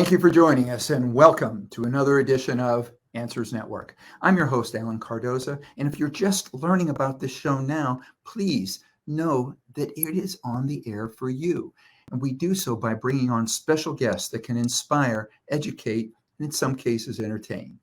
Thank you for joining us and welcome to another edition of Answers Network. I'm your host, Alan Cardoza, and if you're just learning about this show now, please know that it is on the air for you. And we do so by bringing on special guests that can inspire, educate, and in some cases entertain.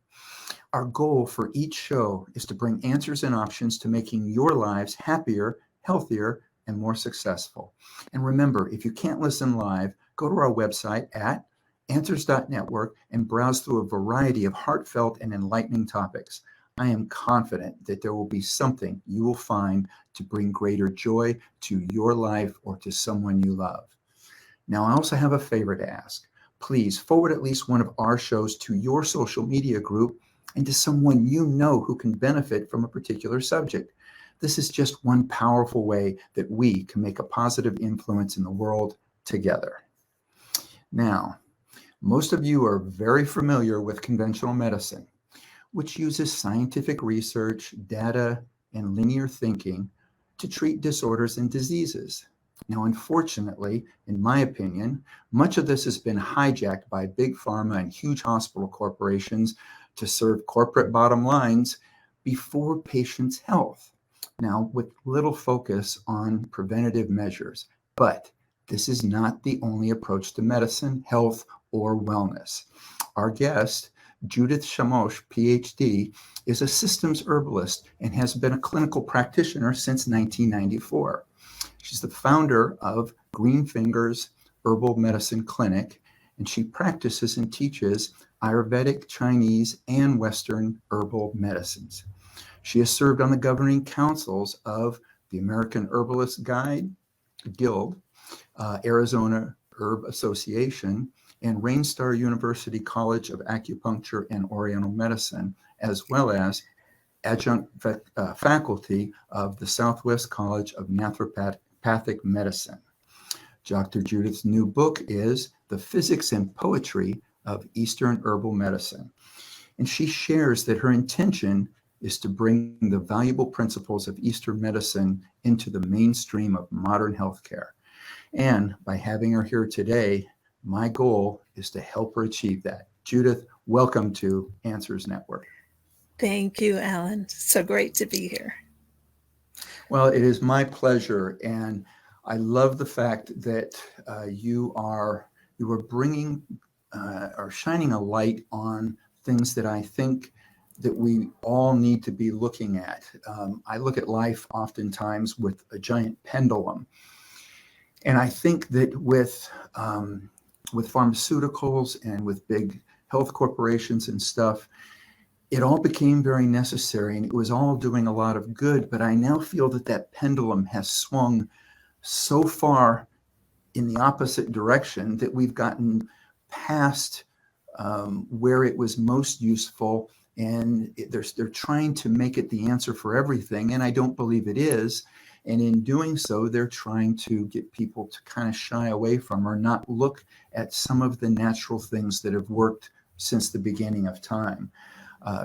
Our goal for each show is to bring answers and options to making your lives happier, healthier, and more successful. And remember, if you can't listen live, go to our website at answers.network and browse through a variety of heartfelt and enlightening topics. I am confident that there will be something you will find to bring greater joy to your life or to someone you love. Now, I also have a favor to ask. Please forward at least one of our shows to your social media group and to someone you know who can benefit from a particular subject. This is just one powerful way that we can make a positive influence in the world together. Now, most of you are very familiar with conventional medicine, which uses scientific research, data, and linear thinking to treat disorders and diseases. Now, unfortunately, in my opinion, much of this has been hijacked by big pharma and huge hospital corporations to serve corporate bottom lines before patients' health. Now, with little focus on preventative measures. But this is not the only approach to medicine, health, or wellness. Our guest, Judyth Shamosh, PhD, is a systems herbalist and has been a clinical practitioner since 1994. She's the founder of Green Fingers Herbal Medicine Clinic, and she practices and teaches Ayurvedic, Chinese, and Western herbal medicines. She has served on the governing councils of the American Herbalist Guild, Arizona Herb Association, and Rainstar University College of Acupuncture and Oriental Medicine, as well as adjunct faculty of the Southwest College of Naturopathic Medicine. Dr. Judyth's new book is The Physics and Poetry of Eastern Herbal Medicine. And she shares that her intention is to bring the valuable principles of Eastern medicine into the mainstream of modern healthcare. And by having her here today, my goal is to help her achieve that. Judyth, welcome to Answers Network. Thank you, Alan. So great to be here. Well, it is my pleasure, and I love the fact that you are bringing or shining a light on things that I think that we all need to be looking at. I look at life oftentimes with a giant pendulum, and I think that with pharmaceuticals and with big health corporations and stuff, it all became very necessary and it was all doing a lot of good. But I now feel that that pendulum has swung so far in the opposite direction that we've gotten past where it was most useful. And they're trying to make it the answer for everything. And I don't believe it is. And in doing so, they're trying to get people to kind of shy away from or not look at some of the natural things that have worked since the beginning of time.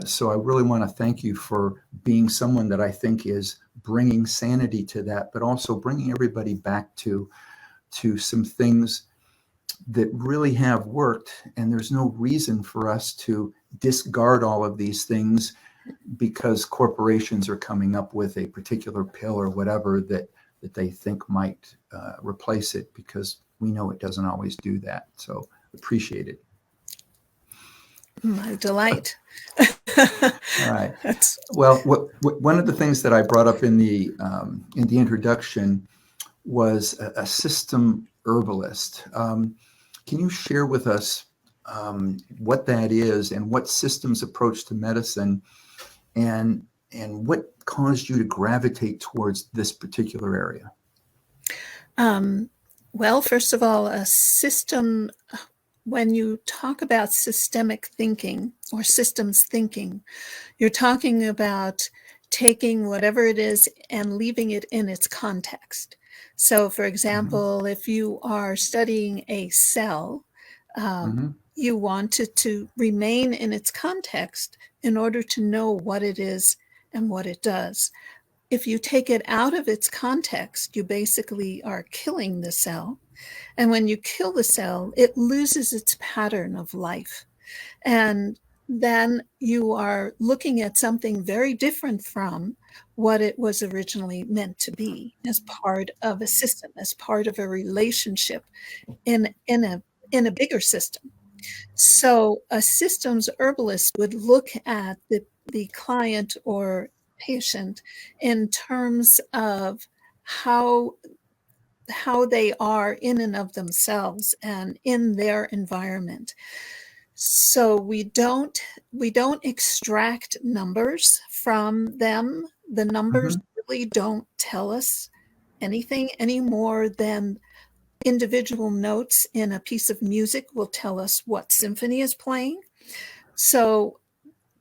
So I really want to thank you for being someone that I think is bringing sanity to that, but also bringing everybody back to some things that really have worked. And there's no reason for us to discard all of these things because corporations are coming up with a particular pill or whatever that they think might replace it, because we know it doesn't always do that. So appreciate it. My delight. All right. Well, one of the things that I brought up in the introduction was a system herbalist. Can you share with us what that is and what systems approach to medicine, and what caused you to gravitate towards this particular area? Well, first of all, a system, when you talk about systemic thinking or systems thinking, you're talking about taking whatever it is and leaving it in its context. So, for example, if you are studying a cell, you want it to remain in its context in order to know what it is and what it does. If you take it out of its context, you basically are killing the cell. And when you kill the cell, it loses its pattern of life. And then you are looking at something very different from what it was originally meant to be, as part of a system, as part of a relationship in a bigger system. So a systems herbalist would look at the client or patient in terms of how they are in and of themselves and in their environment. So we don't extract numbers from them. The numbers really don't tell us anything any more than individual notes in a piece of music will tell us what symphony is playing. So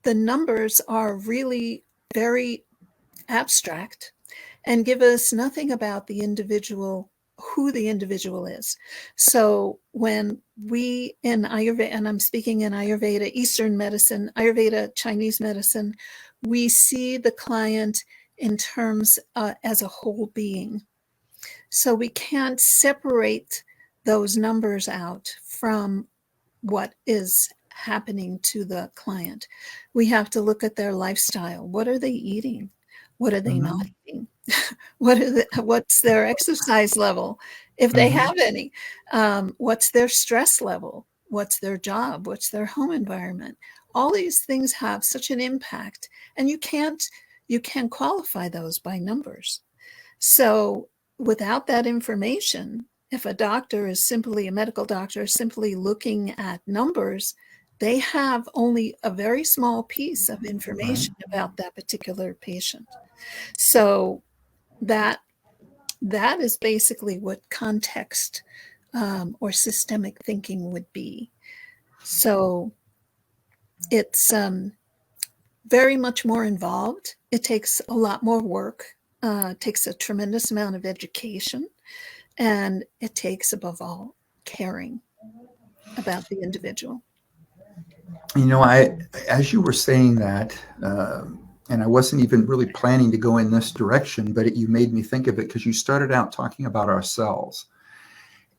the numbers are really very abstract and give us nothing about the individual, who the individual is. So when we in Ayurveda, and I'm speaking in Ayurveda, Eastern medicine, Ayurveda, Chinese medicine, we see the client in terms as a whole being. So we can't separate those numbers out from what is happening to the client. We have to look at their lifestyle. What are they eating? What are they not eating? What's their exercise level, if they have any? What's their stress level? What's their job? What's their home environment? All these things have such an impact, and you can't qualify those by numbers. So without that information, if a doctor is simply a medical doctor, simply looking at numbers, they have only a very small piece of information about that particular patient. So that is basically what context or systemic thinking would be. So it's very much more involved. It takes a lot more work. It takes a tremendous amount of education, and it takes, above all, caring about the individual. As you were saying that, and I wasn't even really planning to go in this direction, but you made me think of it because you started out talking about ourselves.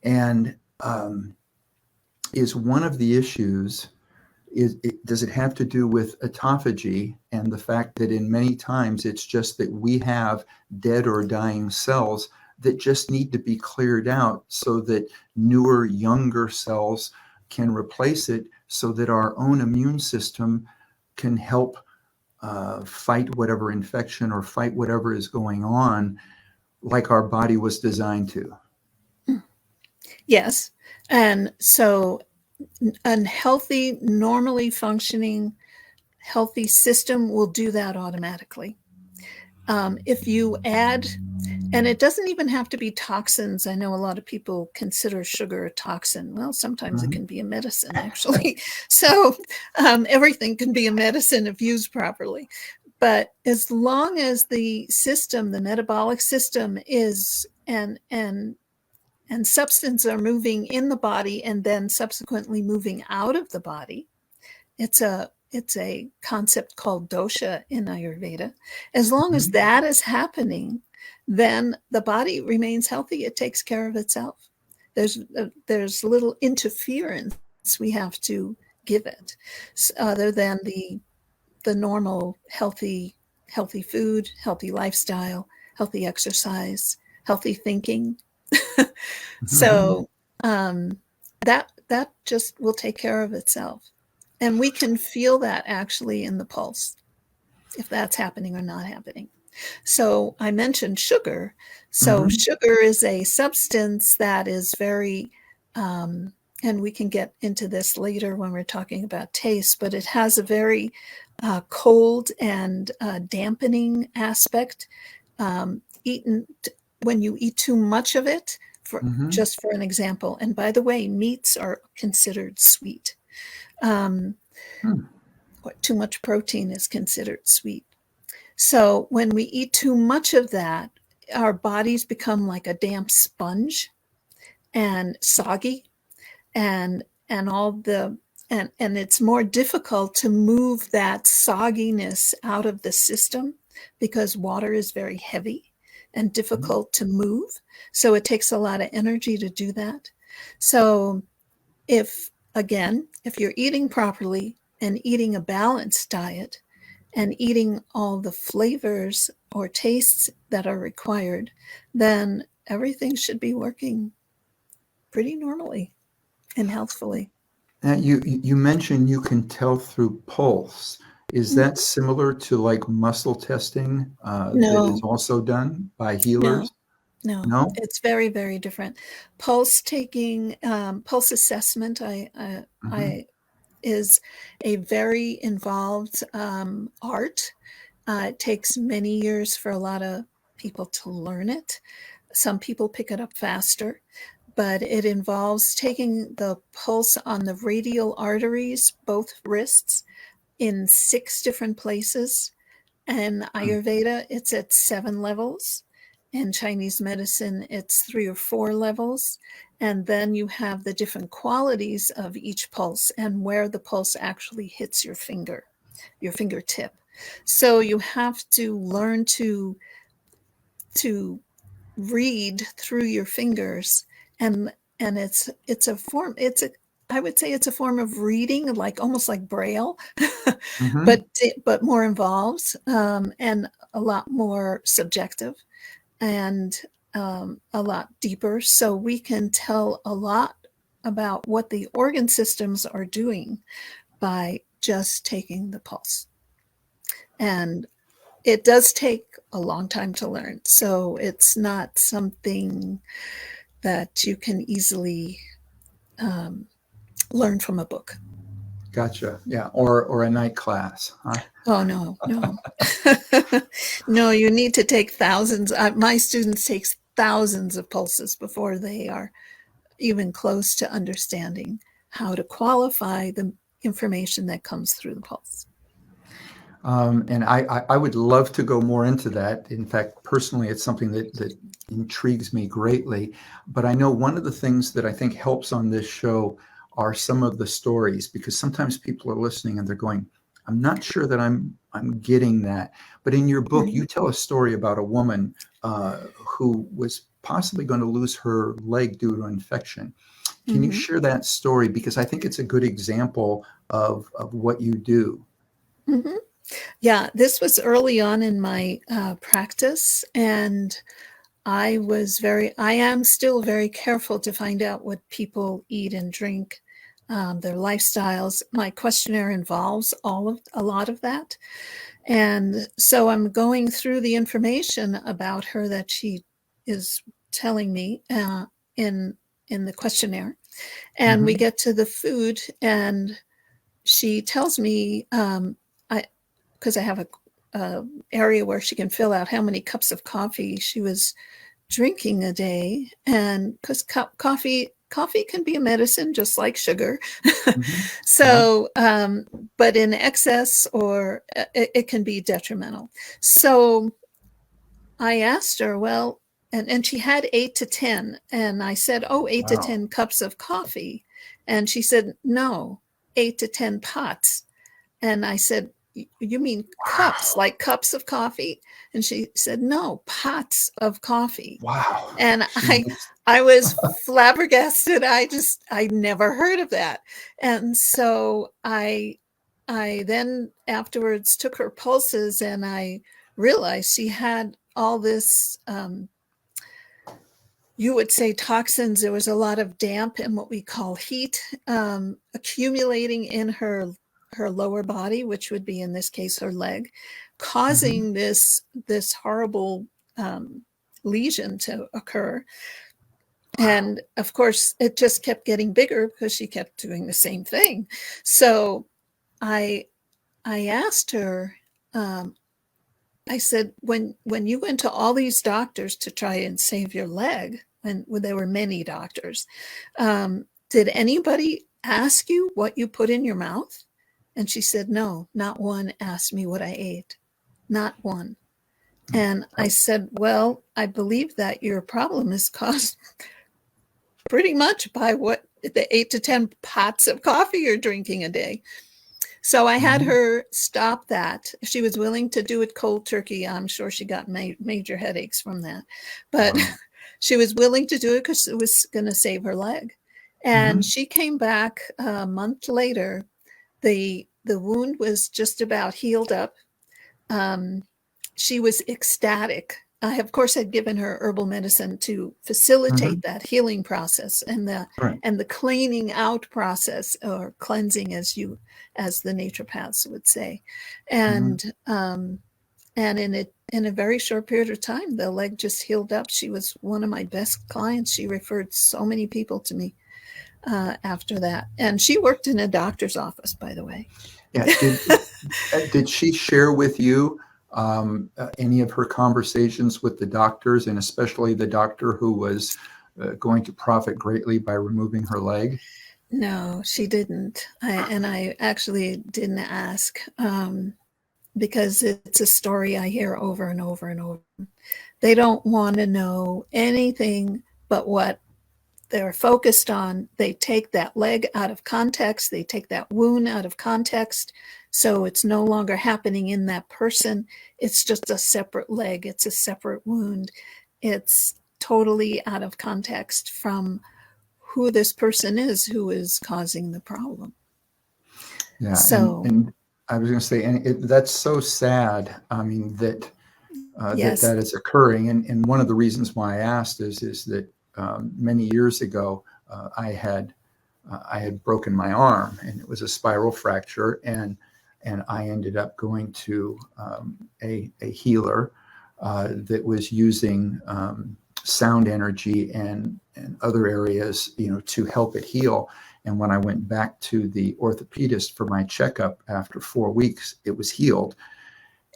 And is one of the issues, does it have to do with autophagy and the fact that in many times it's just that we have dead or dying cells that just need to be cleared out so that newer, younger cells can replace it so that our own immune system can help fight whatever infection or fight whatever is going on like our body was designed to? Yes. And so a healthy, normally functioning, healthy system will do that automatically. If you add, and it doesn't even have to be toxins. I know a lot of people consider sugar a toxin. Well, sometimes it can be a medicine, actually. So everything can be a medicine if used properly. But as long as the system, the metabolic system is, and substance are moving in the body and then subsequently moving out of the body, it's a concept called dosha in Ayurveda. As long as that is happening, then the body remains healthy. It takes care of itself. There's little interference we have to give it, other than the normal healthy food, healthy lifestyle, healthy exercise, healthy thinking. So that just will take care of itself. And we can feel that actually in the pulse, if that's happening or not happening. So I mentioned sugar. So sugar is a substance that is very, and we can get into this later when we're talking about taste, but it has a very cold and dampening aspect. When you eat too much of it, just for an example, and by the way, meats are considered sweet. Too much protein is considered sweet. So when we eat too much of that, our bodies become like a damp sponge and soggy, and it's more difficult to move that sogginess out of the system because water is very heavy and difficult to move. So it takes a lot of energy to do that. So if you're eating properly and eating a balanced diet and eating all the flavors or tastes that are required, then everything should be working pretty normally and healthfully. Now, you mentioned you can tell through pulse. Is that similar to like muscle testing that is No, also done by healers? no, no. No? It's very, very different. Pulse taking, pulse assessment, Mhm. is a very involved art. It takes many years for a lot of people to learn it. Some people pick it up faster, but it involves taking the pulse on the radial arteries, both wrists, in 6 different places. In Mm. Ayurveda, it's at 7 levels. In Chinese medicine, it's 3 or 4 levels. And then you have the different qualities of each pulse and where the pulse actually hits your fingertip. So you have to learn to read through your fingers, and it's a form, I would say it's a form of reading, like almost like Braille, Mhm. but more involved, and a lot more subjective, and a lot deeper. So we can tell a lot about what the organ systems are doing by just taking the pulse. And it does take a long time to learn. So it's not something that you can easily learn from a book. Gotcha. Yeah. Or a night class, huh? Oh, no, no. No, you need to take thousands. My students take thousands of pulses before they are even close to understanding how to qualify the information that comes through the pulse. And I would love to go more into that. In fact, personally, it's something that intrigues me greatly. But I know one of the things that I think helps on this show are some of the stories, because sometimes people are listening and they're going, I'm not sure that I'm getting that. But in your book, Mm-hmm. you tell a story about a woman who was possibly going to lose her leg due to infection. Can you Mm-hmm. share that story? Because I think it's a good example of what you do. Mm-hmm. Yeah, this was early on in my practice, and I am still very careful to find out what people eat and drink, their lifestyles. My questionnaire involves a lot of that. And so I'm going through the information about her that she is telling me in the questionnaire. And we Hmm. get to the food, and she tells me, because I have a area where she can fill out how many cups of coffee she was drinking a day, and because coffee can be a medicine just like sugar. Hmm. Yeah. So but in excess, or it can be detrimental. So I asked her, well, and she had 8 to 10, and I said, oh, 8 to 10 Wow. cups of coffee, and she said, no, 8 to 10 pots. And I said, you mean cups, Wow. like cups of coffee? And she said, no, pots of coffee. Wow. And She I, makes, I was flabbergasted. I never heard of that. And so I then afterwards took her pulses, and I realized she had all this, you would say toxins. There was a lot of damp and what we call heat accumulating in her lower body, which would be in this case her leg, mhm. causing this horrible lesion to occur. Wow. And of course, it just kept getting bigger because she kept doing the same thing. So I I asked her, um, I said, when you went to all these doctors to try and save your leg, and well, there were many doctors, did anybody ask you what you put in your mouth? And she said, no, not one asked me what I ate, not one. And I said, well, I believe that your problem is caused pretty much by what the 8 to 10 pots of coffee you're drinking a day. So I had Mhm. her stop that. She was willing to do it cold turkey. I'm sure she got major headaches from that, but Wow. she was willing to do it because it was going to save her leg. And Mhm. she came back a month later. The wound was just about healed up. Um, she was ecstatic. I, of course, had given her herbal medicine to facilitate Mhm. that healing process Right. and the cleaning out process, or cleansing, as the naturopaths would say, Mhm. and in a very short period of time, the leg just healed up. She was one of my best clients. She referred so many people to me after that, and she worked in a doctor's office, by the way. Yeah. Did she share with you any of her conversations with the doctors, and especially the doctor who was going to profit greatly by removing her leg? No, she didn't. I actually didn't ask, because it's a story I hear over and over and over. They don't want to know anything but what they're focused on. They take that leg out of context. They take that wound out of context. So it's no longer happening in that person. It's just a separate leg. It's a separate wound. It's totally out of context from who this person is who is causing the problem. Yeah, So, and I was going to say, and that's so sad. I mean that yes, that is occurring, and one of the reasons why I asked is that many years ago I had broken my arm, and it was a spiral fracture, and I ended up going to a healer that was using sound energy and other areas, to help it heal. And when I went back to the orthopedist for my checkup after 4 weeks, it was healed.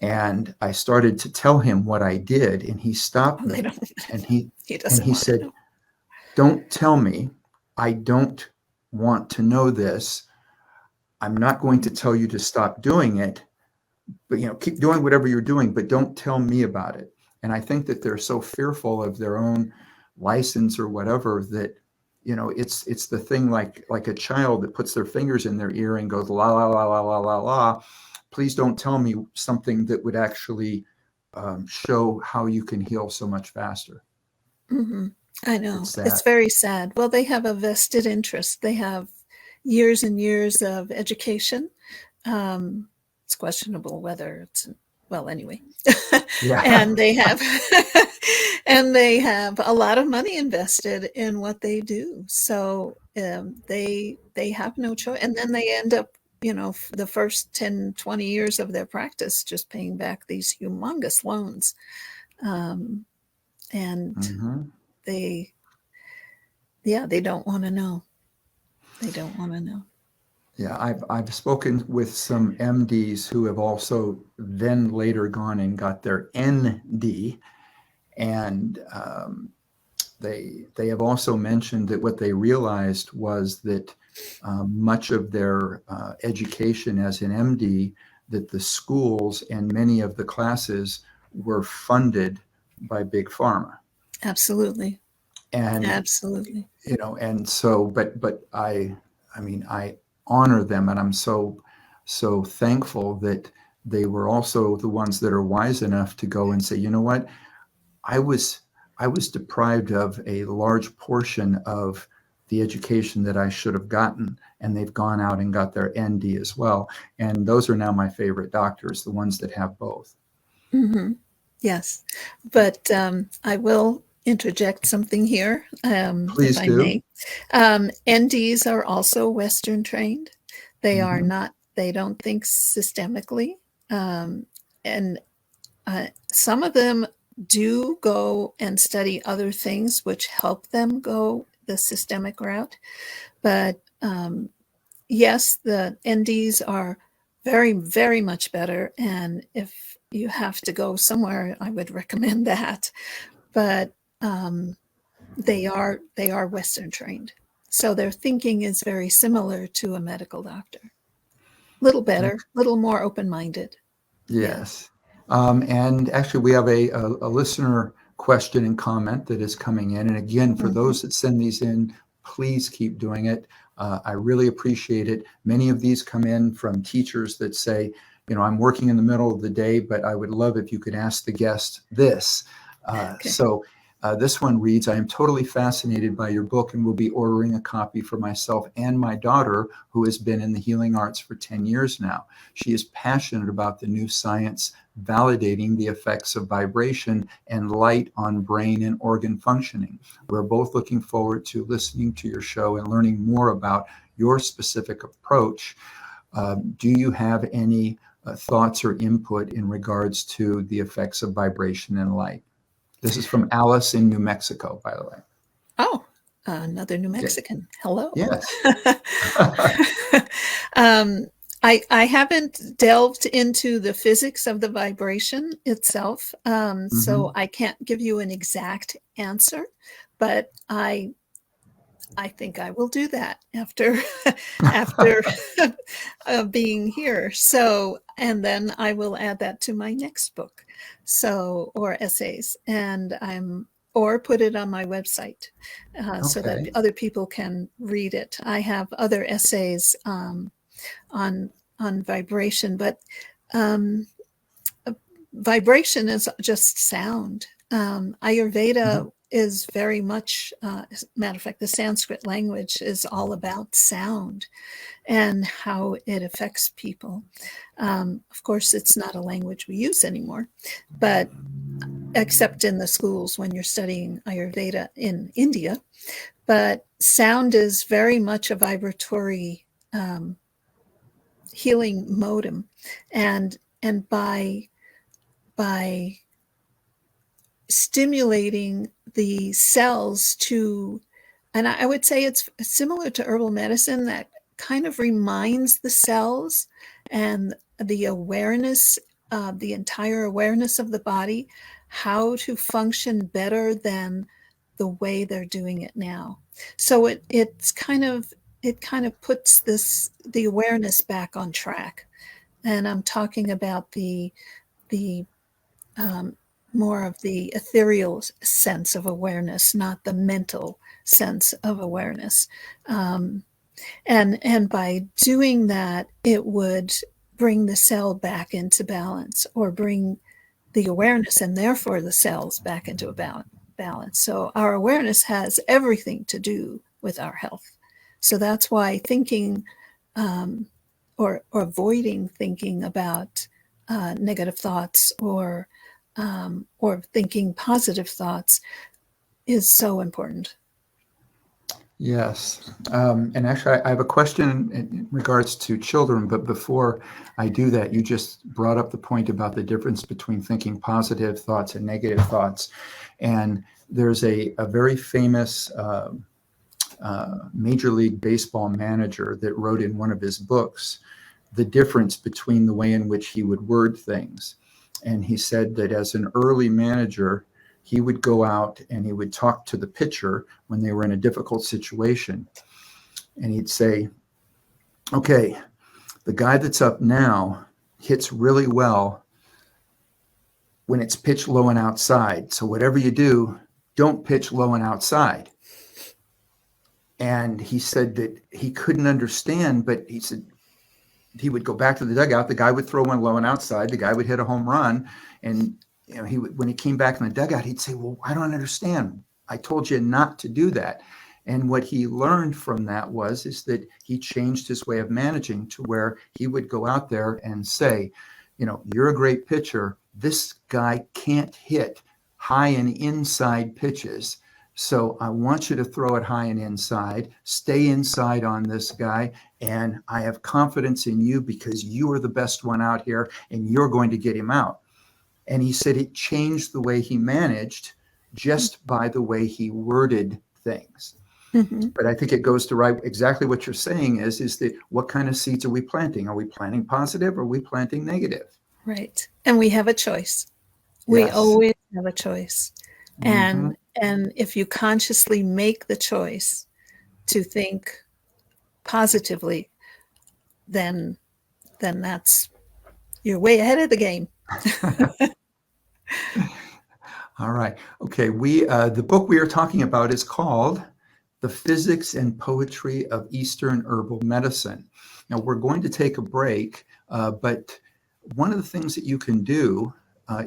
And I started to tell him what I did, and he stopped they me, don't, and he he and doesn't he want to said, know. "Don't tell me. I don't want to know this. I'm not going to tell you to stop doing it, but keep doing whatever you're doing, but don't tell me about it." And I think that they're so fearful of their own license or whatever that it's the thing, like a child that puts their fingers in their ear and goes la la la la la la la. Please don't tell me something that would actually show how you can heal so much faster. Mm-hmm. I It's know. sad. It's very sad. Well, they have a vested interest. They have years and years of education. It's questionable whether it's, well, anyway. Yeah. And they have and they have a lot of money invested in what they do. So they have no choice. And then they end up, the first 10, 20 years of their practice just paying back these humongous loans. Um, and Hmm. they, yeah, they don't want to know. They don't want to know. Yeah, I've spoken with some MDs who have also then later gone and got their ND, and they have also mentioned that what they realized was that much of their education as an MD, that the schools and many of the classes were funded by big pharma, Absolutely. and Absolutely. and so, but I mean, I honor them, and I'm so thankful that they were also the ones that are wise enough to go and say, you know what, I was I was deprived of a large portion of the education that I should have gotten, and they've gone out and got their ND as well. And those are now my favorite doctors, the ones that have both. Mm-hmm. Yes. But I will interject something here, if Please I do. may. NDs are also Western trained. They are Hmm. not, they don't think systemically. And some of them do go and study other things which help them go the systemic route. But yes, the NDs are very, very much better. And if you have to go somewhere, I would recommend that. But they are Western trained, so their thinking is very similar to a medical doctor. Little better, little more open minded. Yeah. Yes. And actually, we have a listener question and comment that is coming in. And again, for Mm-hmm. those that send these in, please keep doing it. I really appreciate it. Many of these come in from teachers that say, I'm working in the middle of the day, but I would love if you could ask the guest this. Okay. So this one reads, I am totally fascinated by your book and will be ordering a copy for myself and my daughter, who has been in the healing arts for 10 years now. She is passionate about the new science validating the effects of vibration and light on brain and organ functioning. We're both looking forward to listening to your show and learning more about your specific approach. Do you have any thoughts or input in regards to the effects of vibration and light? This is from Alice in New Mexico, by the way. Oh, another New Mexican. Hello. Yes. I haven't delved into the physics of the vibration itself, so I can't give you an exact answer, but I think I will do that after being here. So, and then I will add that to my next book, or essays, or put it on my website so that other people can read it. I have other essays on vibration, but vibration is just sound. Ayurveda is very much, as a matter of fact, the Sanskrit language is all about sound and how it affects people. Of course, it's not a language we use anymore, but except in the schools when you're studying Ayurveda in India. But sound is very much a vibratory healing modem, and by stimulating the cells and I would say it's similar to herbal medicine that kind of reminds the cells and the awareness, the entire awareness of the body, how to function better than the way they're doing it now. So it kind of puts the awareness back on track. And I'm talking about the more of the ethereal sense of awareness, not the mental sense of awareness. And by doing that, it would bring the cell back into balance, or bring the awareness and therefore the cells back into a balance. So our awareness has everything to do with our health. So that's why thinking or avoiding thinking about negative thoughts or thinking positive thoughts is so important. Yes. And actually, I have a question in regards to children, but before I do that, you just brought up the point about the difference between thinking positive thoughts and negative thoughts. And there's a very famous Major League Baseball manager that wrote in one of his books the difference between the way in which he would word things. And he said that as an early manager, he would go out and he would talk to the pitcher when they were in a difficult situation. And he'd say, okay, the guy that's up now hits really well when it's pitched low and outside. So whatever you do, don't pitch low and outside. And he said that he couldn't understand, but he said he would go back to the dugout. The guy would throw one low and outside. The guy would hit a home run. And when he came back in the dugout, he'd say, well, I don't understand. I told you not to do that. And what he learned from that is that he changed his way of managing to where he would go out there and say, you're a great pitcher. This guy can't hit high and inside pitches. So I want you to throw it high and inside, stay inside on this guy. And I have confidence in you because you are the best one out here and you're going to get him out. And he said it changed the way he managed just by the way he worded things. Mm-hmm. But I think it goes to exactly what you're saying is that what kind of seeds are we planting? Are we planting positive or are we planting negative? Right. And we have a choice. We always have a choice. Mm-hmm. And if you consciously make the choice to think positively, then you're way ahead of the game. All right. Okay. The book we are talking about is called The Physics and Poetry of Eastern Herbal Medicine. Now, we're going to take a break, but one of the things that you can do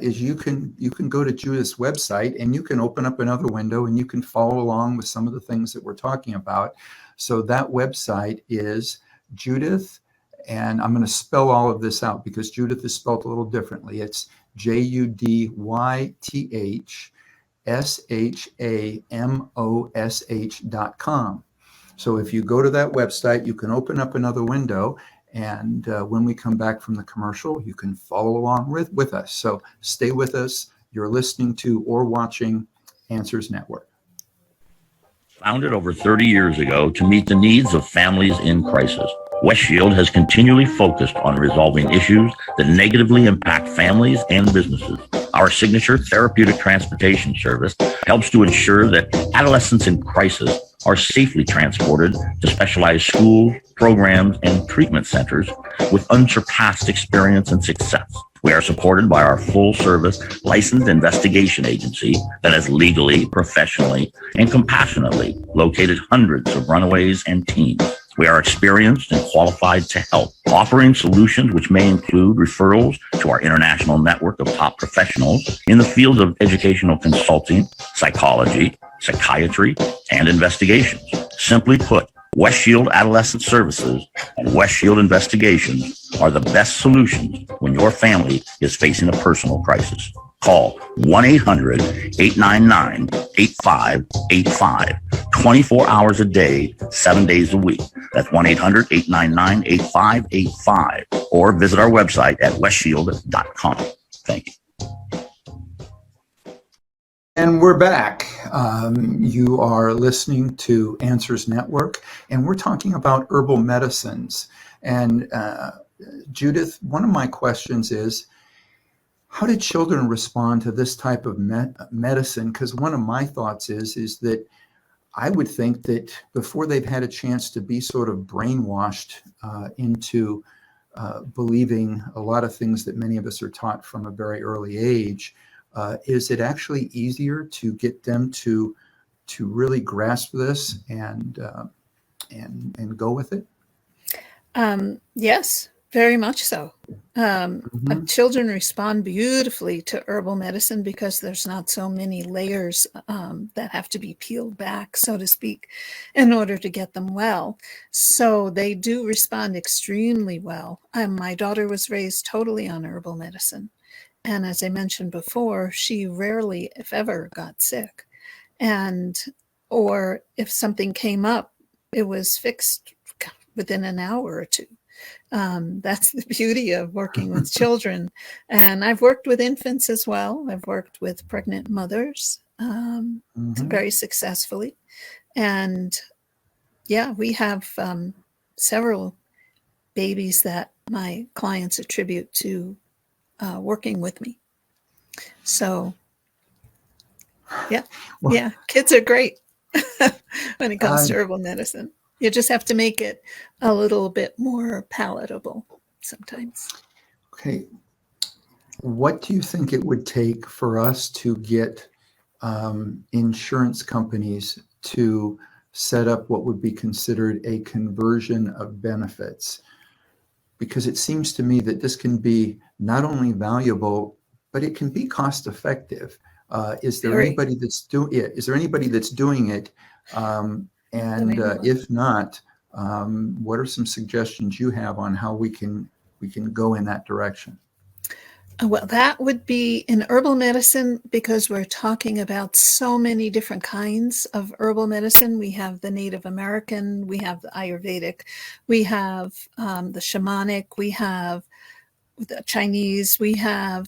is you can go to Judyth's website and you can open up another window and you can follow along with some of the things that we're talking about. So that website is Judyth, and I'm going to spell all of this out because Judyth is spelled a little differently. It's JUDYTHSHAMOSH.com. So if you go to that website, you can open up another window, and when we come back from the commercial, you can follow along with us. So stay with us. You're listening to or watching Answers Network. Founded over 30 years ago to meet the needs of families in crisis, West Shield has continually focused on resolving issues that negatively impact families and businesses. Our signature therapeutic transportation service helps to ensure that adolescents in crisis are safely transported to specialized schools, programs, and treatment centers with unsurpassed experience and success. We are supported by our full-service licensed investigation agency that has legally, professionally, and compassionately located hundreds of runaways and teens. We are experienced and qualified to help, offering solutions which may include referrals to our international network of top professionals in the fields of educational consulting, psychology, psychiatry, and investigations. Simply put, West Shield Adolescent Services and West Shield Investigations are the best solutions when your family is facing a personal crisis. Call 1-800-899-8585, 24 hours a day, 7 days a week. That's 1-800-899-8585, or visit our website at westshield.com. Thank you. And we're back. You are listening to Answers Network, and we're talking about herbal medicines. And Judyth, one of my questions is, how do children respond to this type of medicine? Because one of my thoughts is that I would think that before they've had a chance to be sort of brainwashed into believing a lot of things that many of us are taught from a very early age, is it actually easier to get them to really grasp this and go with it? Yes, very much so. Children respond beautifully to herbal medicine because there's not so many layers that have to be peeled back, so to speak, in order to get them well. So they do respond extremely well. My daughter was raised totally on herbal medicine. And as I mentioned before, she rarely, if ever, got sick. Or if something came up, it was fixed within an hour or two. That's the beauty of working with children. And I've worked with infants as well. I've worked with pregnant mothers very successfully. And yeah, we have several babies that my clients attribute to working with me. So yeah, kids are great when it comes to herbal medicine. You just have to make it a little bit more palatable sometimes. Okay. What do you think it would take for us to get insurance companies to set up what would be considered a conversion of benefits? Because it seems to me that this can be not only valuable, but it can be cost effective. Is there anybody that's doing it? Is there anybody that's doing it? If not, what are some suggestions you have on how we can go in that direction? Well, that would be in herbal medicine, because we're talking about so many different kinds of herbal medicine. We have the Native American, we have the Ayurvedic, we have the shamanic, we have the Chinese, we have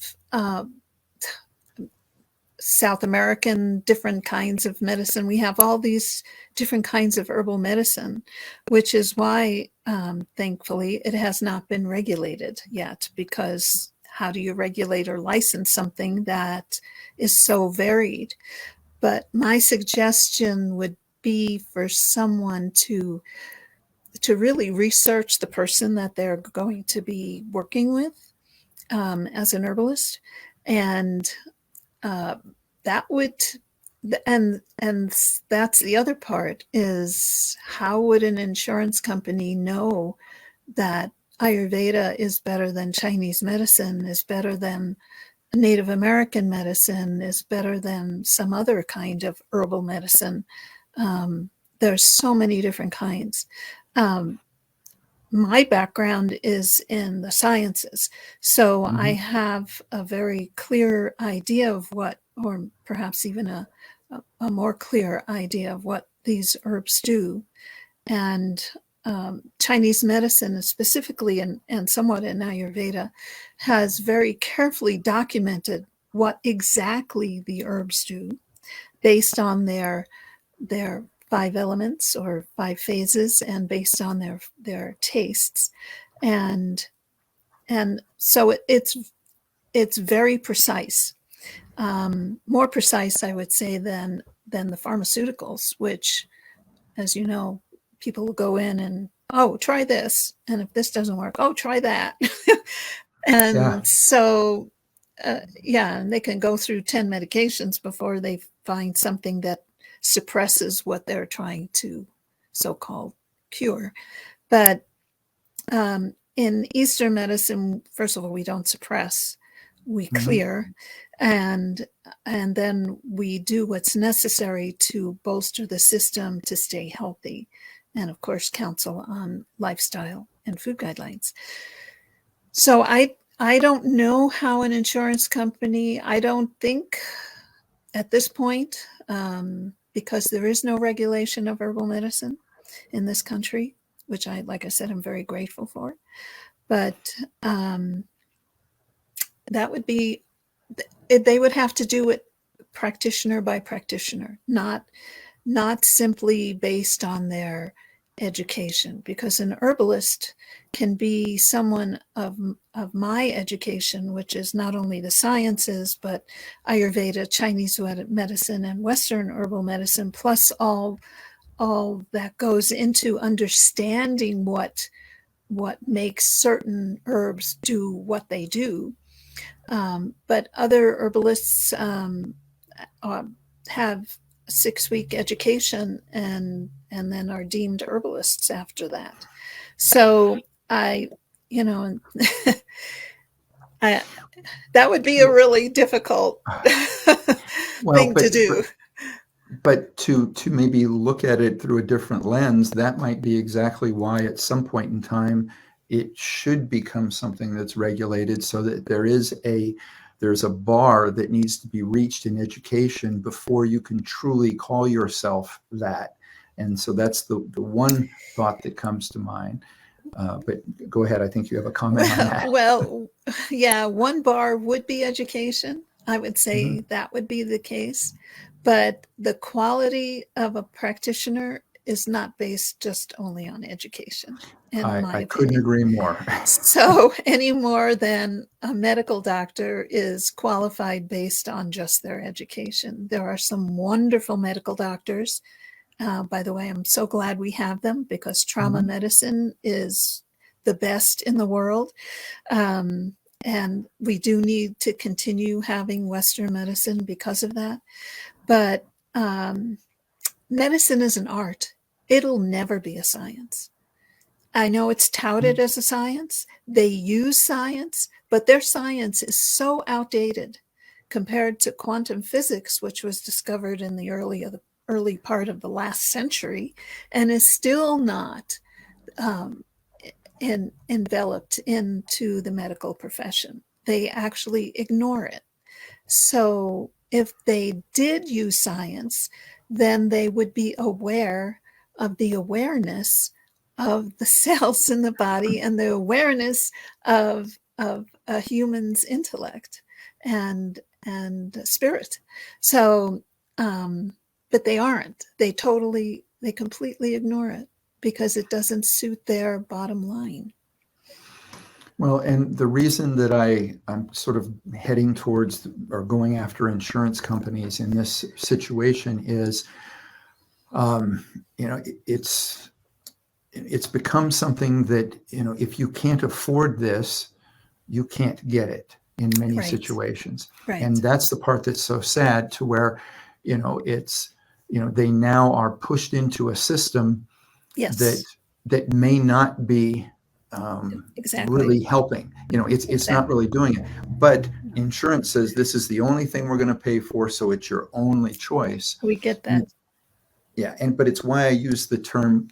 South American, different kinds of medicine. We have all these different kinds of herbal medicine, which is why, thankfully, it has not been regulated yet, because how do you regulate or license something that is so varied? But my suggestion would be for someone to really research the person that they're going to be working with and that's the other part, is how would an insurance company know that Ayurveda is better than Chinese medicine, is better than Native American medicine, is better than some other kind of herbal medicine? There's so many different kinds. My background is in the sciences, so I have a very clear idea of what, or perhaps even a more clear idea of what these herbs do. And Chinese medicine, specifically, and somewhat in Ayurveda, has very carefully documented what exactly the herbs do based on their 5 elements or 5 phases, and based on their tastes. And so it's very precise, more precise, I would say, than the pharmaceuticals, which, as you know, people will go in and, oh, try this, and if this doesn't work, oh, try that. And so and they can go through 10 medications before they find something that suppresses what they're trying to so-called cure. But in Eastern medicine, first of all, we don't suppress, we clear, and then we do what's necessary to bolster the system to stay healthy, and of course counsel on lifestyle and food guidelines. So I don't know how an insurance company, I don't think at this point, because there is no regulation of herbal medicine in this country, which like I said, I'm very grateful for. But that would be, they would have to do it practitioner by practitioner, not simply based on their education, because an herbalist can be someone of my education, which is not only the sciences, but Ayurveda, Chinese medicine, and Western herbal medicine, plus all that goes into understanding what makes certain herbs do what they do. But other herbalists have 6-week education and then are deemed herbalists after that. So that would be a really difficult thing to do. But to maybe look at it through a different lens, that might be exactly why at some point in time it should become something that's regulated, so that there's a bar that needs to be reached in education before you can truly call yourself that. And so that's the one thought that comes to mind. But go ahead. I think you have a comment on that. Well, yeah, one bar would be education. I would say that would be the case. But the quality of a practitioner is not based just only on education. I couldn't agree more. So any more than a medical doctor is qualified based on just their education. There are some wonderful medical doctors. By the way, I'm so glad we have them, because trauma medicine is the best in the world. And we do need to continue having Western medicine because of that. But medicine is an art. It'll never be a science. I know it's touted as a science. They use science, but their science is so outdated compared to quantum physics, which was discovered in the early part of the last century, and is still not enveloped into the medical profession. They actually ignore it. So if they did use science, then they would be aware of the awareness of the cells in the body and the awareness of a human's intellect and spirit. So, but they aren't. They completely ignore it because it doesn't suit their bottom line. Well, and the reason that I'm sort of heading towards or going after insurance companies in this situation is, it's become something that, if you can't afford this, you can't get it in many situations. Right. And that's the part that's so sad, to where, it's, they now are pushed into a system Yes, that may not be exactly. really helping. It's not really doing it. But insurance says this is the only thing we're going to pay for, so it's your only choice. We get that. Yeah, but it's why I use the term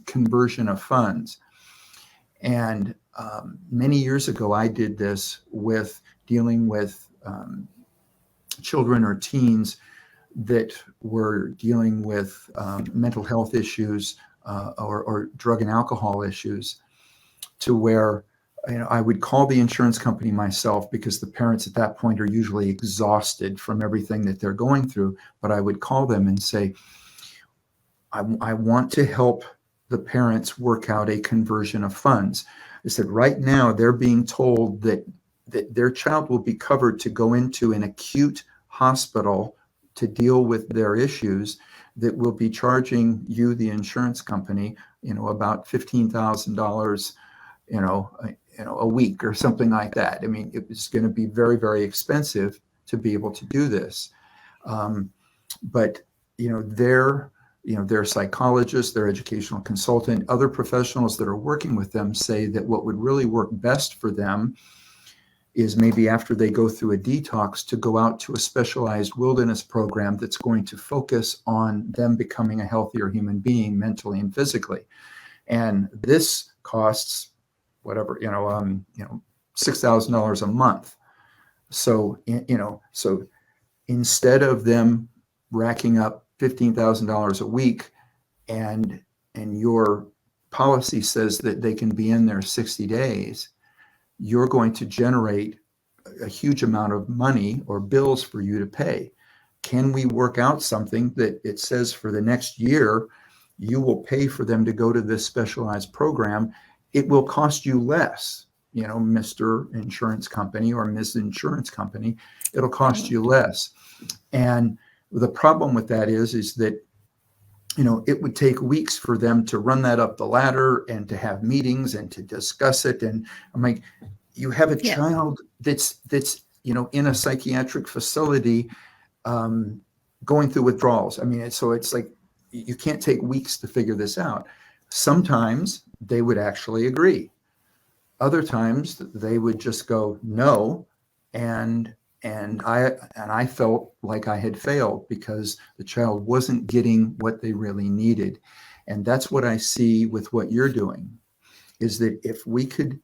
conversion of funds. And many years ago, I did this with dealing with children or teens that were dealing with mental health issues or drug and alcohol issues, to where I would call the insurance company myself, because the parents at that point are usually exhausted from everything that they're going through. But I would call them and say, I want to help the parents work out a conversion of funds. I said, right now they're being told that their child will be covered to go into an acute hospital to deal with their issues, that will be charging you, the insurance company, about $15,000, a week or something like that. I mean, it was going to be very, very expensive to be able to do this. But their psychologists, their educational consultant, other professionals that are working with them say that what would really work best for them is maybe after they go through a detox, to go out to a specialized wilderness program that's going to focus on them becoming a healthier human being, mentally and physically. And this costs whatever, $6,000 a month. So, so instead of them racking up $15,000 a week, and your policy says that they can be in there 60 days, you're going to generate a huge amount of money or bills for you to pay. Can we work out something that it says for the next year, you will pay for them to go to this specialized program? It will cost you less, Mr. Insurance Company or Ms. Insurance Company, it'll cost you less. And the problem with that is that, it would take weeks for them to run that up the ladder and to have meetings and to discuss it. And I'm like, you have a child that's in a psychiatric facility, going through withdrawals. I mean, so it's like, you can't take weeks to figure this out. Sometimes they would actually agree. Other times they would just go no, and I felt like I had failed because the child wasn't getting what they really needed. And that's what I see with what you're doing, is that if we could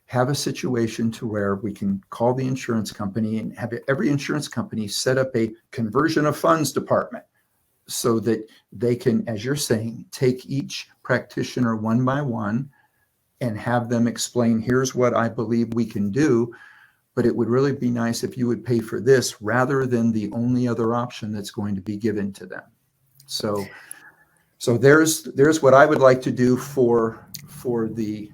have a situation to where we can call the insurance company and have every insurance company set up a conversion of funds department, so that they can, as you're saying, take each practitioner one by one and have them explain, here's what I believe we can do, but it would really be nice if you would pay for this rather than the only other option that's going to be given to them. So there's what I would like to do for the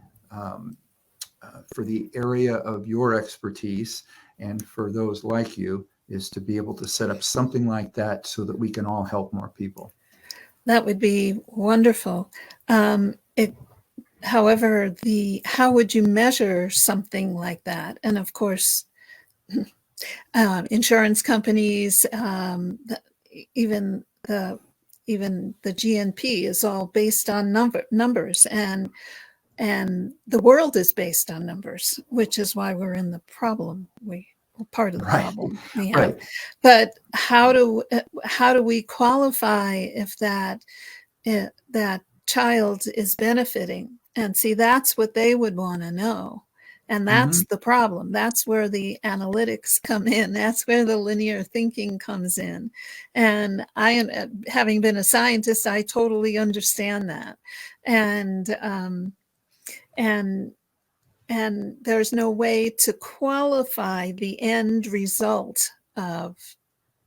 area of your expertise, and for those like you, is to be able to set up something like that so that we can all help more people. That would be wonderful. However, how would you measure something like that? And of course, insurance companies, even the GNP is all based on numbers, and the world is based on numbers, which is why we're in the problem. We're part of the problem we have. Right. But how do we qualify if that child is benefiting? And see, that's what they would want to know. And that's the problem. That's where the analytics come in. That's where the linear thinking comes in. And having been a scientist, I totally understand that. And there's no way to qualify the end result of,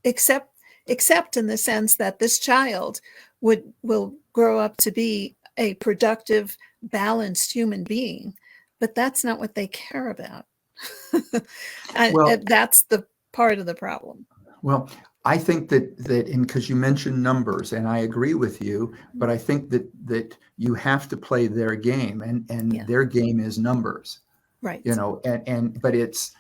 except in the sense that this child will grow up to be a productive, balanced human being, but that's not what they care about. That's the part of the problem. Well, I think that because you mentioned numbers, and I agree with you, but I think that you have to play their game, and their game is numbers, right? But it's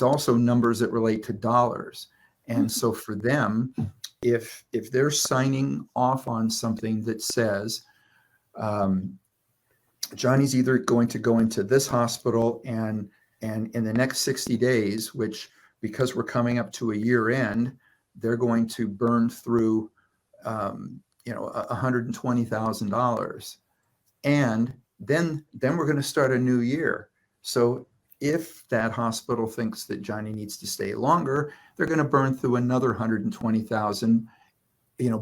also numbers that relate to dollars. And so for them, if they're signing off on something that says, Johnny's either going to go into this hospital and in the next 60 days, which because we're coming up to a year end, they're going to burn through, $120,000. And then we're going to start a new year. So if that hospital thinks that Johnny needs to stay longer, they're going to burn through another 120,000,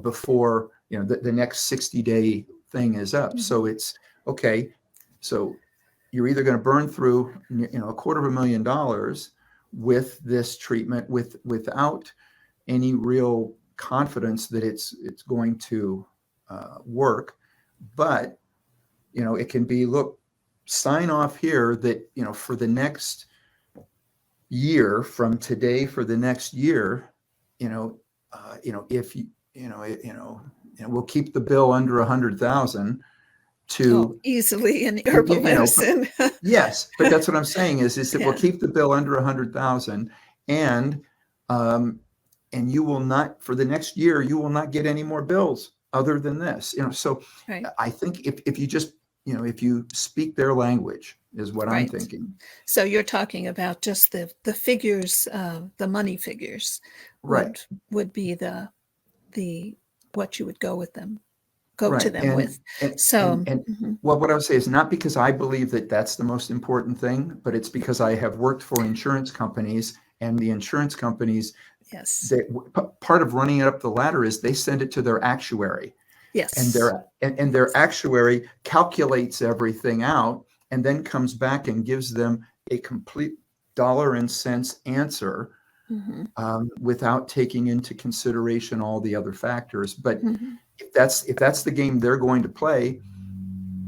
before, the next 60-day thing is up. Mm-hmm. So it's okay. So you're either going to burn through, $250,000 with this treatment without any real confidence that it's going to work. But, it can be, look, sign off here that, for the next year from today, for the next year, if we'll keep the bill under 100,000 to easily in herbal medicine. Yes, but that's what I'm saying is that Yeah. we'll keep the bill under 100,000 and you will not, for the next year, you will not get any more bills other than this, so Right. I think if you just, if you speak their language is what Right. I'm thinking. So you're talking about just the figures, the money figures, Right. would be the what you would go with them, go Right. to them with. Well, what I would say is not because I believe that that's the most important thing, but it's because I have worked for insurance companies, and the insurance companies, yes, part of running it up the ladder is they send it to their actuary. Yes. And their actuary calculates everything out and then comes back and gives them a complete dollar and cents answer, without taking into consideration all the other factors. But if that's the game they're going to play,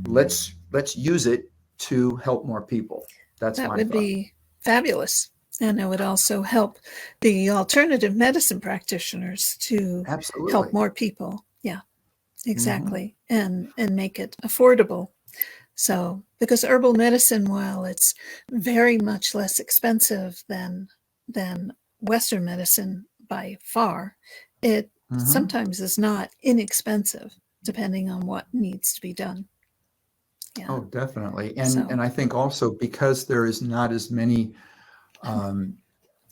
let's use it to help more people. That would be fabulous. And it would also help the alternative medicine practitioners to help more people. Yeah, exactly. And make it affordable. So, because herbal medicine, while it's very much less expensive than Western medicine by far, it sometimes is not inexpensive, depending on what needs to be done. Yeah. Oh, definitely. And I think also because there is not as many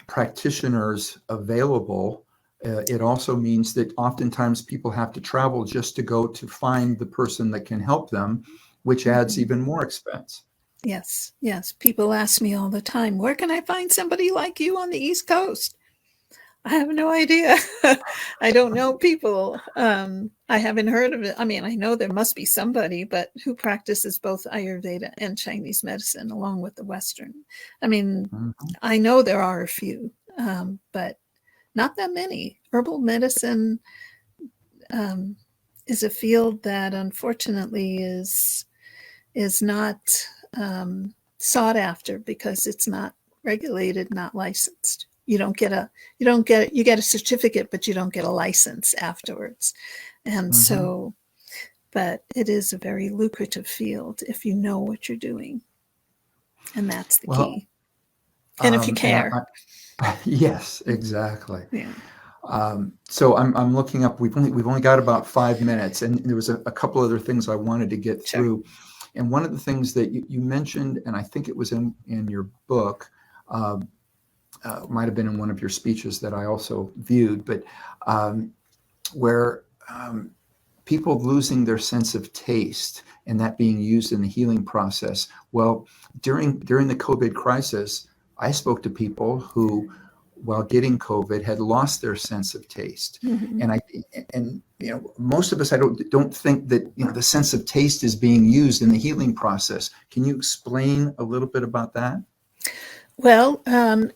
practitioners available, it also means that oftentimes people have to travel just to go to find the person that can help them, which adds even more expense. Yes. People ask me all the time, where can I find somebody like you on the East Coast? I have no idea. I don't know people. I haven't heard of it. I mean, I know there must be somebody, but who practices both Ayurveda and Chinese medicine along with the Western. I mean, I know there are a few, but not that many. Herbal medicine is a field that unfortunately is not sought after because it's not regulated, not licensed. You get a certificate, but you don't get a license afterwards. And so, but it is a very lucrative field if you know what you're doing. And that's the key. And if you care. Yes, exactly. Yeah. So I'm looking up, we've only got about 5 minutes, and there was a couple other things I wanted to get through. And one of the things that you mentioned, and I think it was in your book, might have been in one of your speeches that I also viewed, but where people losing their sense of taste and that being used in the healing process. Well, during the COVID crisis, I spoke to people who, while getting COVID, had lost their sense of taste. And most of us, I don't think that the sense of taste is being used in the healing process. Can you explain a little bit about that? Well,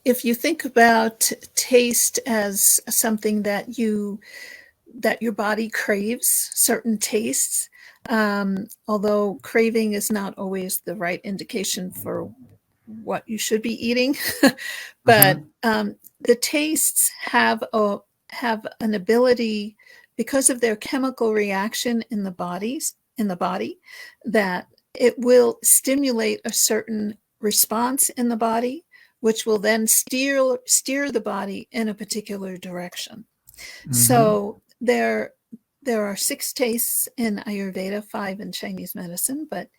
if you think about taste as something that your body craves, certain tastes, although craving is not always the right indication for what you should be eating, but the tastes have an ability, because of their chemical reaction in the body, that it will stimulate a certain response in the body which will then steer the body in a particular direction. Mhm. So there are 6 tastes in Ayurveda, 5 in Chinese medicine, but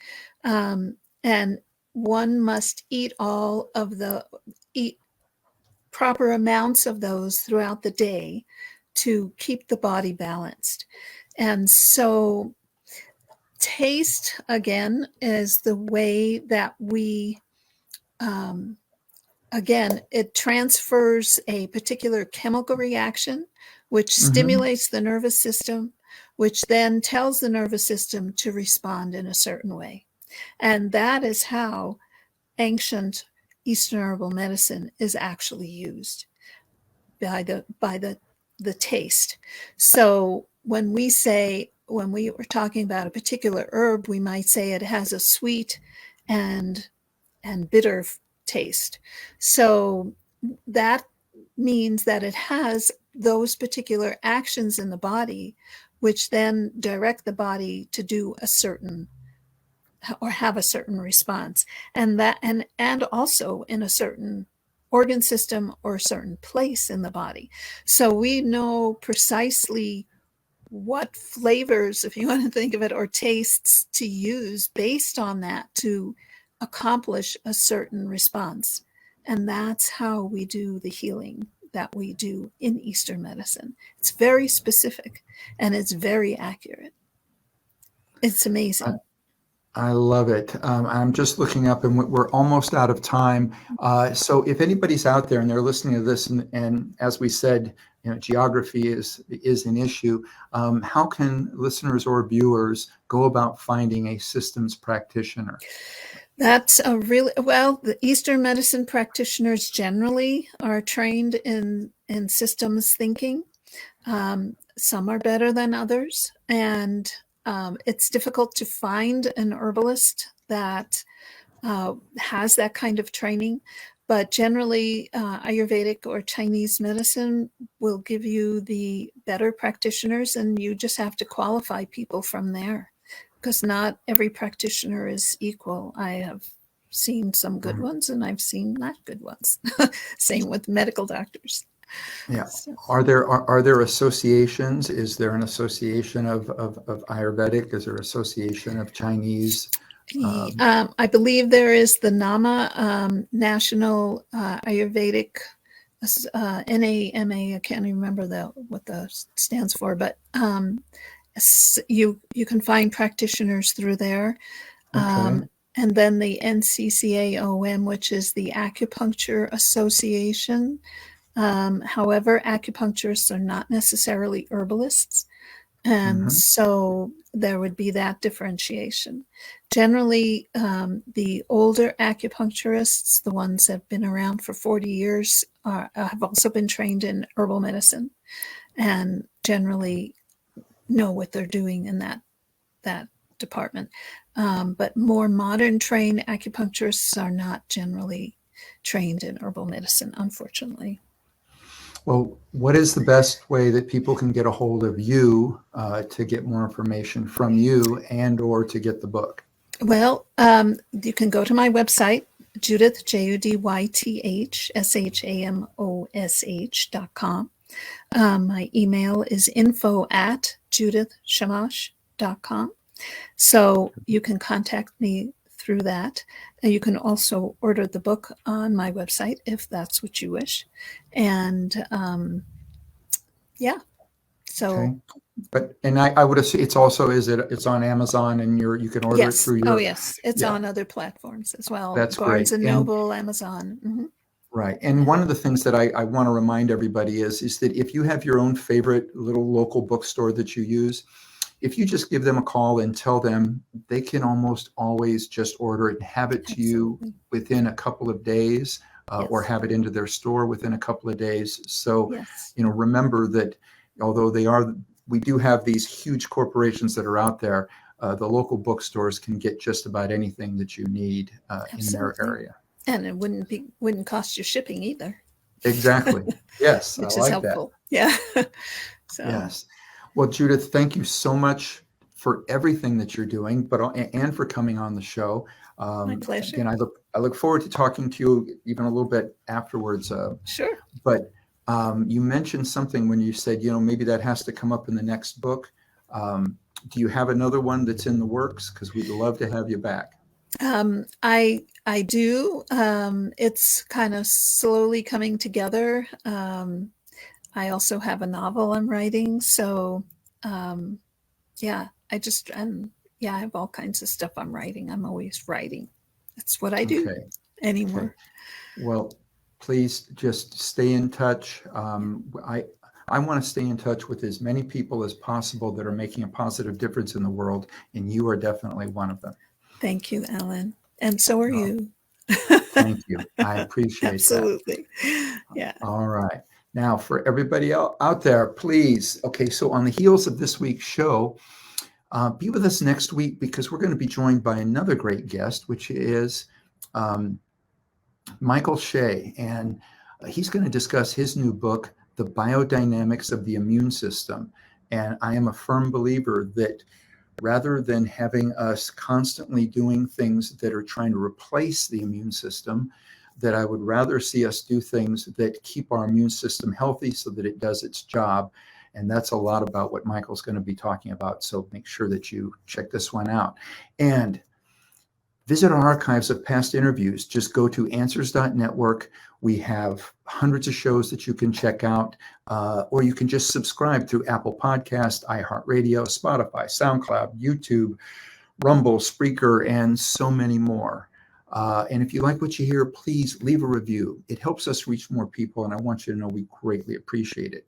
and one must eat proper amounts of those throughout the day to keep the body balanced. And so taste, again, is the way that we, again, it transfers a particular chemical reaction, which stimulates the nervous system, which then tells the nervous system to respond in a certain way. And that is how ancient Eastern herbal medicine is actually used, by the taste. So when we were talking about a particular herb, we might say it has a sweet and bitter taste. So that means that it has those particular actions in the body, which then direct the body to do a certain or have a certain response, and also in a certain organ system or a certain place in the body. So we know precisely what flavors, if you want to think of it, or tastes to use based on that to accomplish a certain response. And that's how we do the healing that we do in Eastern medicine. It's very specific and it's very accurate. It's amazing. I love it. I'm just looking up, and we're almost out of time. So if anybody's out there and they're listening to this, and as we said, geography is an issue, how can listeners or viewers go about finding a systems practitioner? That's the Eastern medicine practitioners generally are trained in systems thinking. Some are better than others, and it's difficult to find an herbalist that has that kind of training. But generally, Ayurvedic or Chinese medicine will give you the better practitioners, and you just have to qualify people from there, because not every practitioner is equal. I have seen some good ones, and I've seen not good ones. Same with medical doctors. Yeah. So. Are there associations? Is there an association of Ayurvedic? Is there an association of Chinese? I believe there is the NAMA, National Ayurvedic, NAMA. I can't remember what the stands for, but you can find practitioners through there. Okay. And then the NCCAOM, which is the Acupuncture Association. However, acupuncturists are not necessarily herbalists. And so there would be that differentiation. Generally, the older acupuncturists, the ones that have been around for 40 years, have also been trained in herbal medicine and generally know what they're doing in that department. But more modern trained acupuncturists are not generally trained in herbal medicine, unfortunately. Well, what is the best way that people can get a hold of you to get more information from you and or to get the book? Well, you can go to my website, Judyth, Judyth, Shamosh.com. My email is info@judithshamosh.com. So you can contact me through that. And you can also order the book on my website if that's what you wish. And so. Okay. But I would assume it's on Amazon, and you can order it through your. Oh yes, it's on other platforms as well. That's Barnes great. and Noble, Amazon. Mm-hmm. Right. And one of the things that I want to remind everybody is that if you have your own favorite little local bookstore that you use, if you just give them a call and tell them, they can almost always just order it and have it to you within a couple of days, or have it into their store within a couple of days. So, remember that although we do have these huge corporations that are out there, the local bookstores can get just about anything that you need in their area. And it wouldn't cost you shipping either. Exactly. Yes. Which I is like helpful. That. Yeah. So. Yes. Well, Judyth, thank you so much for everything that you're doing, and for coming on the show. My pleasure. Again, I look forward to talking to you even a little bit afterwards. Sure. But you mentioned something when you said, maybe that has to come up in the next book. Do you have another one that's in the works? Because we'd love to have you back. I do. It's kind of slowly coming together. I also have a novel I'm writing. So, yeah, I have all kinds of stuff I'm writing. I'm always writing. That's what I do anymore. Okay. Well, please just stay in touch. I want to stay in touch with as many people as possible that are making a positive difference in the world, and you are definitely one of them. Thank you, Alan. And so are you. Thank you. I appreciate Absolutely. that. Yeah. All right. Now, for everybody out there, please. Okay, so on the heels of this week's show, be with us next week because we're going to be joined by another great guest, which is Michael Shea. And he's going to discuss his new book, The Biodynamics of the Immune System. And I am a firm believer that rather than having us constantly doing things that are trying to replace the immune system, that I would rather see us do things that keep our immune system healthy so that it does its job. And that's a lot about what Michael's going to be talking about. So make sure that you check this one out. And visit our archives of past interviews. Just go to answers.network. We have hundreds of shows that you can check out, or you can just subscribe through Apple Podcast, iHeartRadio, Spotify, SoundCloud, YouTube, Rumble, Spreaker, and so many more. And if you like what you hear, please leave a review. It helps us reach more people, and I want you to know we greatly appreciate it.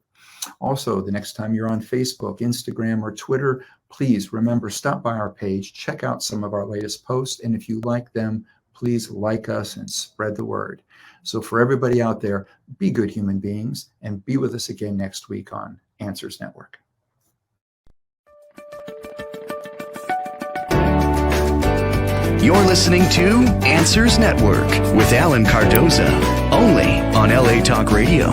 Also, the next time you're on Facebook, Instagram, or Twitter, please remember, stop by our page, check out some of our latest posts, and if you like them, please like us and spread the word. So for everybody out there, be good human beings, and be with us again next week on Answers Network. You're listening to Answers Network with Alan Cardoza, only on LA Talk Radio.